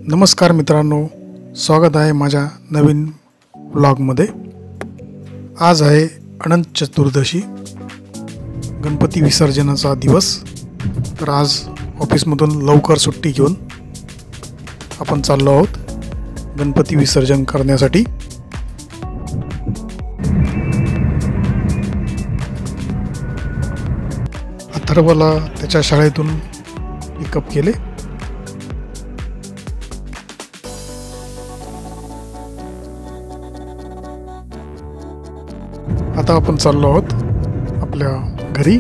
नमस्कार मित्रांनो, स्वागत आहे माझ्या नवीन व्लॉगमध्ये। आज आहे अनंत चतुर्दशी, गणपती विसर्जनाचा दिवस। तर आज ऑफिसमधून लवकर सुट्टी घेऊन आपण चाललो आहोत गणपती विसर्जन करण्यासाठी। अथर्वला त्याच्या शाळेतून पिकअप केले। आता आपण चाललो आहोत आपल्या घरी।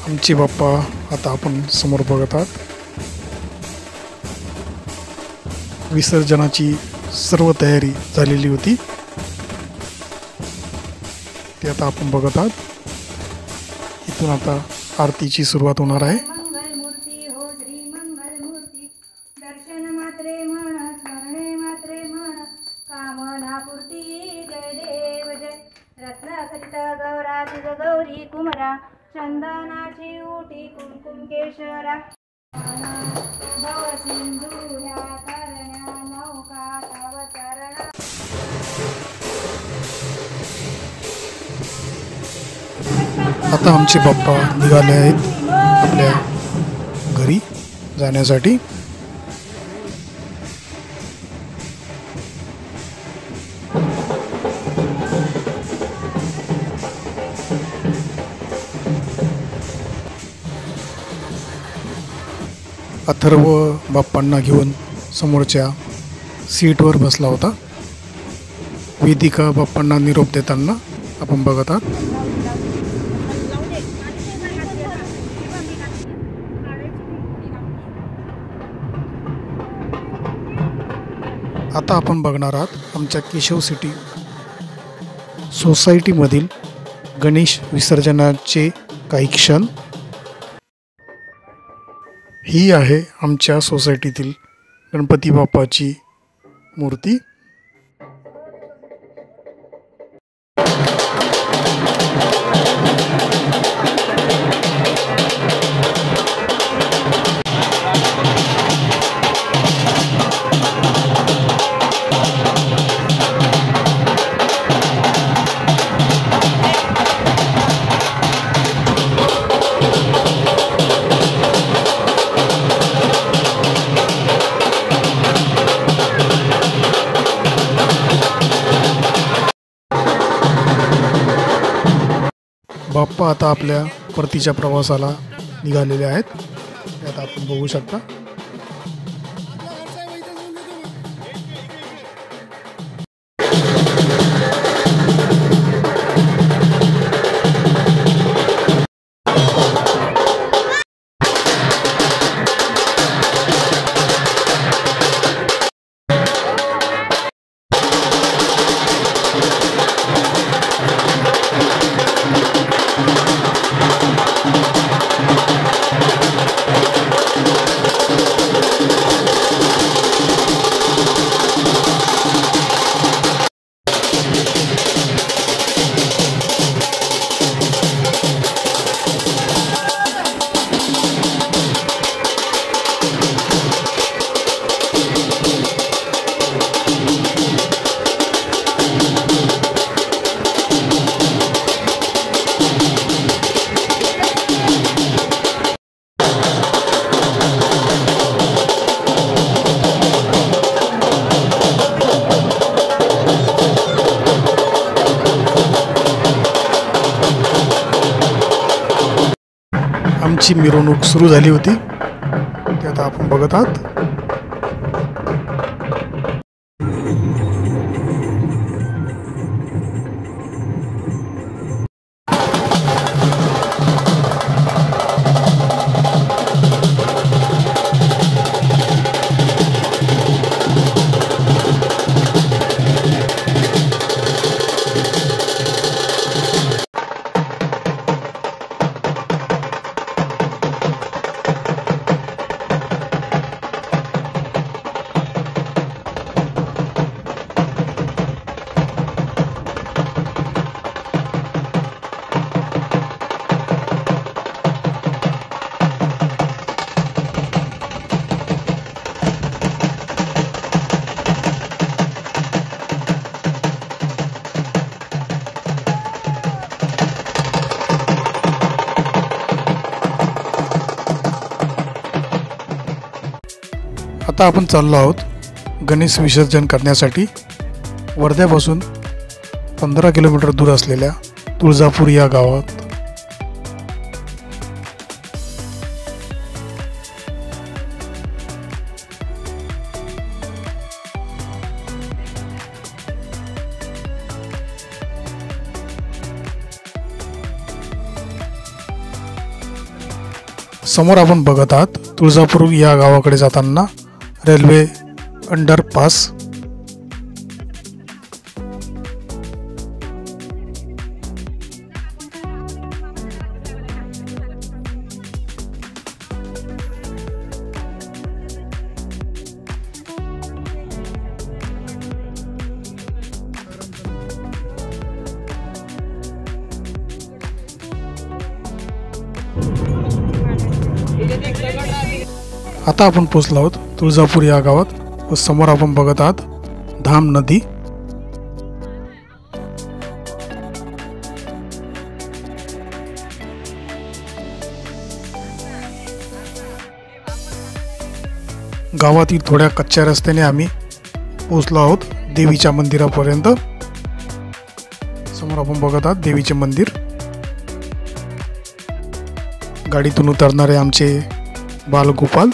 आमचे बाप्पा आता आपण समोर बघत आहात। विसर्जनाची सर्व तयारी झालेली होती, ते आता आपण बघत आहात। इथून आता आरतीची सुरुवात होणार आहे। मंगलमूर्ती हो श्री मंगलमूर्ती, दर्शन मात्रे म्हण स्मरणे मात्रे म्हण, कामना पूर्ती जय देव जय। रत्नाखचित गौरा तुझ गौरी कुमरा, चंदनाची उटी कुमकुम केशरा, भव सिंधू ह्या करण्या नौका तव चरणा। आता आमचे बाप्पा निघाले आहेत आपल्या घरी जाण्यासाठी। अथर्व बाप्पांना घेऊन समोरच्या सीटवर बसला होता। वेदिका बाप्पांना निरोप देताना आपण बघत आहात। आता आपण बघणार आहात आमच्या केशव सिटी सोसायटीमधील गणेश विसर्जनाचे काही क्षण। ही आहे आमच्या सोसायटीतील गणपती बाप्पाची मूर्ती। बाप्पा आता आपल्या परतीच्या प्रवासाला निघालेले आहेत, ते आता आपण बघू शकता। आमची मिरवणूक सुरू झाली होती, ते आता आपण बघत आहात। आता आपण चाललो आहोत गणेश विसर्जन करण्यासाठी वर्ध्यापासून 15 किलोमीटर दूर असलेल्या तुळजापूर या गावात. समोर आपण बघत आहात तुळजापूर या गावाकडे जाताना रेल्वे अंडरपास. आता आपण पोहोचलो आहोत तुळजापूर या गावात व समोर आपण बघत आहात धाम नदी. गावातील थोड्या कच्च्या रस्त्याने आम्ही पोहोचलो आहोत देवीच्या मंदिरापर्यंत. समोर आपण बघत आहात देवीचे मंदिर. गाडीतून उतरणारे आमचे बालगोपाल.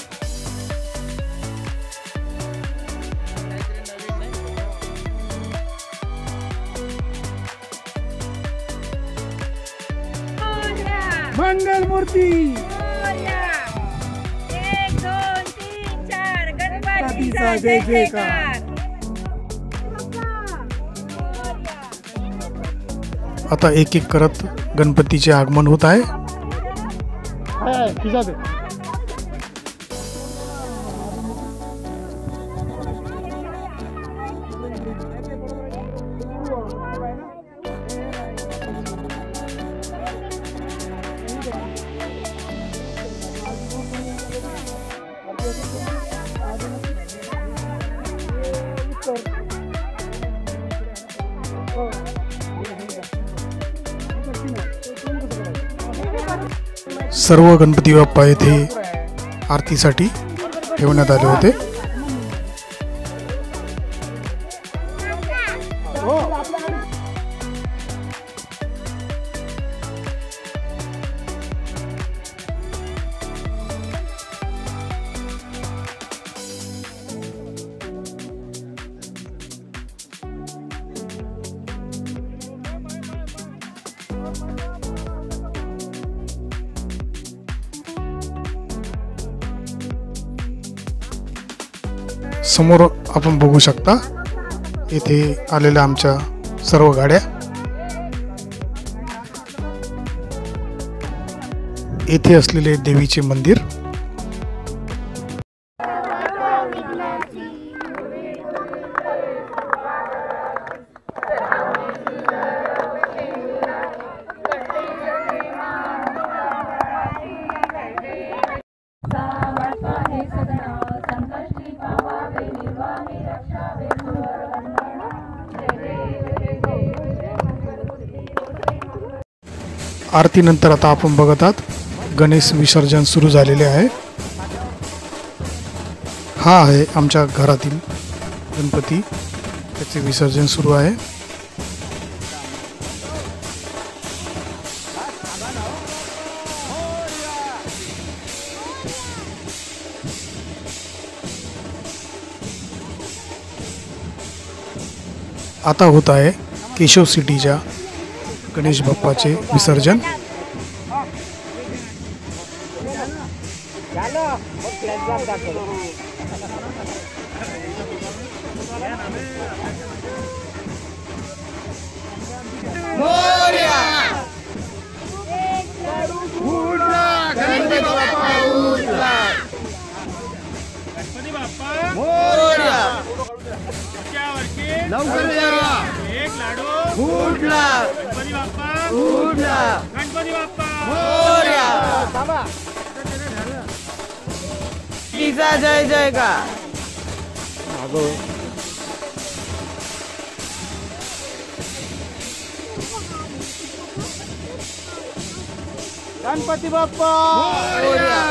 मंगल मूर्ती. 1 2 3 4 गणपतीचा जय जयकार. आता एक एक करत गणपतीचे आगमन होत आहे. सर्व गणपती बाप्पा येथे आरतीसाठी ठेवण्यात आले होते. समोर आपण बघू शकता येथे आलेल्या आमच्या सर्व गाड्या. येथे असलेले देवीचे मंदिर. आरतीनंतर आता आपण बघत आहात गणेश विसर्जन सुरू झालेले आहे. हा आहे आमच्या घरातील गणपती. त्याचे विसर्जन सुरू आहे. आता होत आहे केशव सिटीच्या गणेश बाप्पाचे विसर्जन. लवकर या. एक लाडू फुटला. गणपती बाप्पा फुटला. गणपती बाप्पा मोरया. तिचा जय जयकार. गणपती बाप्पा मोरया.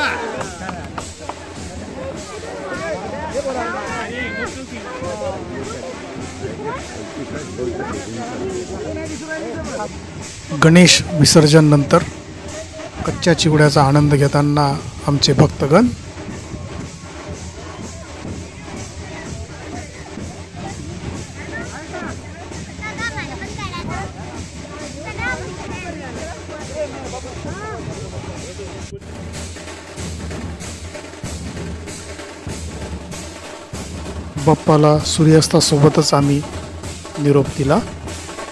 गणेश विसर्जन नंतर कच्च्या चिवड्याचा आनंद घेताना आमचे भक्तगण. बाप्पाला सूर्यास्तासोबतच आम्ही निरोप दिला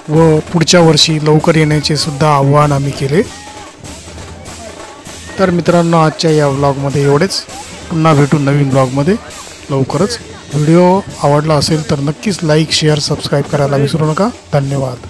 व पुढच्या वर्षी लवकर येण्याचे सुद्धा आव्हान आम्ही केले. तर मित्रांनो, आजच्या या व्लॉगमध्ये एवढेच. पुन्हा भेटू नवीन व्लॉगमध्ये लवकरच. व्हिडिओ आवडला असेल तर नक्कीच लाईक, शेअर, सबस्क्राईब करायला विसरू नका. धन्यवाद.